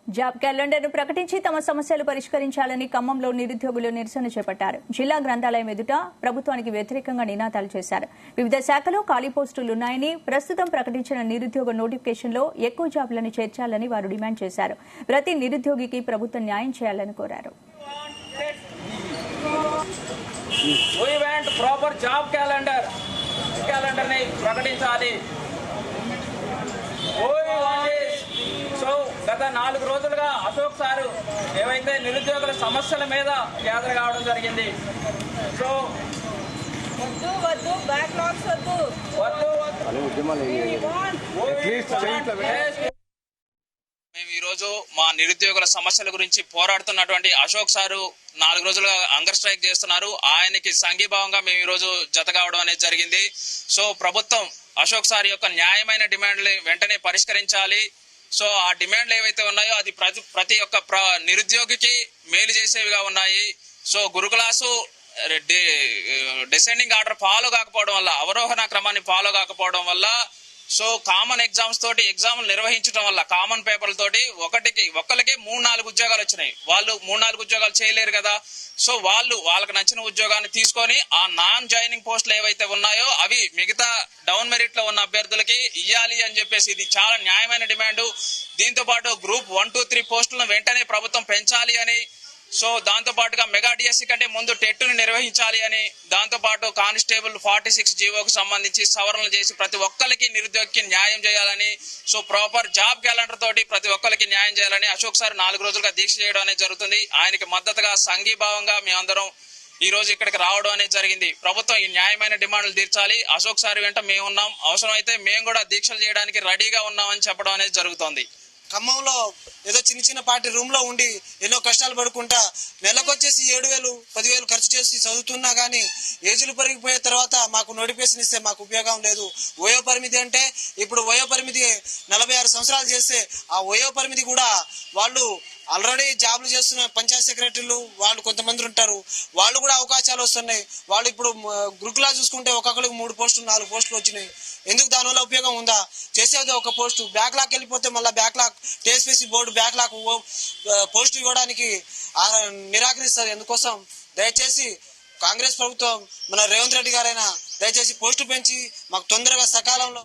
Job క్యాలెండర్ను ప్రకటించి తమ సమస్యలు పరిష్కరించాలని ఖమ్మంలో నిరుద్యోగులు నిరసన చేపట్టారు. జిల్లా గ్రంథాలయం ఎదుట ప్రభుత్వానికి వ్యతిరేకంగా నినాదాలు చేశారు. వివిధ శాఖలో ఖాళీ పోస్టులున్నాయని, ప్రస్తుతం ప్రకటించిన నిరుద్యోగ నోటిఫికేషన్లో ఎక్కువ జాబ్లను చేర్చాలని వారు డిమాండ్ చేశారు. ప్రతి నిరుద్యోగికి ప్రభుత్వం న్యాయం చేయాలని కోరారు. గత 4 రోజులుగా అశోక్ సారు ఏవైతే నిరుద్యోగుల సమస్యల మీద గ్యాదర్ కావడం జరిగింది. సో మేము ఈరోజు మా నిరుద్యోగుల సమస్యల గురించి పోరాడుతున్నటువంటి అశోక్ సారు 4 రోజులుగా హంగర్ స్ట్రైక్ చేస్తున్నారు. ఆయనకి సంఘీభావంగా మేము ఈరోజు జత కావడం అనేది జరిగింది. సో ప్రభుత్వం అశోక్ సార్ యొక్క న్యాయమైన డిమాండ్లు వెంటనే పరిష్కరించాలి. సో ఆ డిమాండ్లు ఏవైతే ఉన్నాయో అది ప్రతి ఒక్క నిరుద్యోగికి మేలు చేసేవిగా ఉన్నాయి. సో గురుకులాసు డిసెండింగ్ ఆర్డర్ ఫాలో కాకపోవడం వల్ల, అవరోహణ క్రమాన్ని ఫాలో కాకపోవడం వల్ల, సో కామన్ ఎగ్జామ్స్ తోటి ఎగ్జామ్లు నిర్వహించడం వల్ల కామన్ పేపర్ల తోటి ఒక్కరికి 3-4 ఉద్యోగాలు వచ్చినాయి. వాళ్ళు 3-4 ఉద్యోగాలు చేయలేరు కదా. సో వాళ్ళకి నచ్చిన ఉద్యోగాన్ని తీసుకొని ఆ నాన్ జాయినింగ్ పోస్టులు ఏవైతే ఉన్నాయో అవి మిగతా డౌన్ మెరిట్ లో ఉన్న అభ్యర్థులకి ఇవ్వాలి అని చెప్పేసి ఇది చాలా న్యాయమైన డిమాండ్. దీంతో పాటు గ్రూప్ 1, 2, 3 పోస్టులను వెంటనే ప్రభుత్వం పెంచాలి అని, సో దాంతో పాటుగా మెగా డిఎస్సి కంటే ముందు టెట్ను నిర్వహించాలి అని, దాంతో పాటు కానిస్టేబుల్ 46 జీవోకు సంబంధించి సవరణలు చేసి ప్రతి ఒక్కరికి నిరుద్యోగికి న్యాయం చేయాలని, సో ప్రాపర్ జాబ్ క్యాలెండర్ తోటి ప్రతి ఒక్కరికి న్యాయం చేయాలని అశోక్ సార్ 4 రోజులుగా దీక్ష చేయడం అనేది జరుగుతుంది. ఆయనకి మద్దతుగా సంఘీభావంగా మేమందరం ఈ రోజు ఇక్కడికి రావడం అనేది జరిగింది. ప్రభుత్వం ఈ న్యాయమైన డిమాండ్లు తీర్చాలి. అశోక్ సార్ వెంట మేము ఉన్నాం, అవసరమైతే మేము కూడా దీక్షలు చేయడానికి రెడీగా ఉన్నామని చెప్పడం అనేది జరుగుతోంది. ఖమ్మంలో ఏదో చిన్న పార్టీ రూమ్ లో ఉండి ఎన్నో కష్టాలు పడుకుంటా నెలకొచ్చేసి 7,000, 10,000 ఖర్చు చేసి చదువుతున్నా గానీ ఏజులు పెరిగిపోయిన తర్వాత మాకు నోటిఫికేషన్ ఇస్తే మాకు ఉపయోగం లేదు. వయో పరిమితి అంటే ఇప్పుడు వయో పరిమితి 46 సంవత్సరాలు చేస్తే ఆ వయో పరిమితి కూడా వాళ్ళు ఆల్రెడీ జాబ్లు చేస్తున్న పంచాయత్ సెక్రటరీలు వాళ్ళు కొంతమంది ఉంటారు, వాళ్ళు కూడా అవకాశాలు వస్తున్నాయి. వాళ్ళు ఇప్పుడు గురుకులా చూసుకుంటే ఒక్కొక్కరికి 3 పోస్టులు 4 పోస్టులు వచ్చినాయి. ఎందుకు దానివల్ల ఉపయోగం ఉందా? చేసేది ఒక పోస్టు బ్యాక్లాక్ వెళ్ళిపోతే మళ్ళీ backlog TSPC board backlog post ఇవ్వడానికి నిరాకరిస్తారు. ఎందుకోసం దయచేసి కాంగ్రెస్ ప్రభుత్వం మన రేవంత్ రెడ్డి గారైనా దయచేసి పోస్టు పెంచి మాకు తొందరగా సకాలంలో